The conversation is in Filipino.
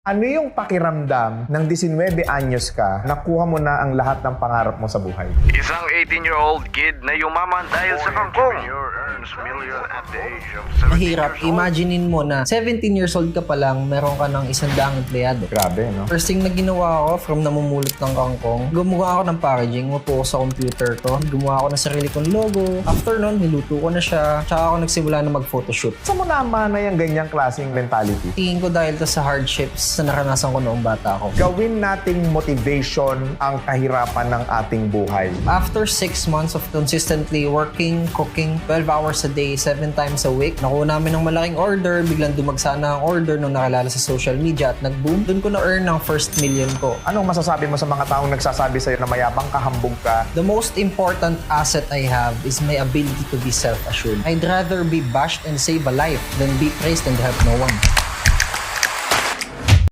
Ano yung pakiramdam ng 19 anyos ka, nakuha mo na ang lahat ng pangarap mo sa buhay? Isang 18-year-old kid na yumaman dahil sa kangkong. Mahirap. Imaginein mo na 17 years old ka pa lang, meron ka ng 100 empleyado. Grabe, no? First thing na ginawa ko from namumulot ng kangkong, gumawa ako ng packaging, umupo ko sa computer ko, gumawa ako ng sarili kong logo. After nun, niluto ko na siya, tsaka ako nagsimula na mag-photoshoot. Saan mo naman na yung ganyang klaseng mentality? Tingin ko dahil to sa hardships na naranasan ko noong bata ako. Gawin nating motivation ang kahirapan ng ating buhay. After 6 months of consistently working, cooking, 12 hours a day, 7 times a week, nakuha namin ng malaking order, biglang dumagsa na ang order nung nakilala sa social media at nag-boom. Doon ko na-earn ang first million ko. Anong masasabi mo sa mga taong nagsasabi sa'yo na mayabang ka, hambog ka? The most important asset I have is my ability to be self-assured. I'd rather be bashed and save a life than be praised and help no one.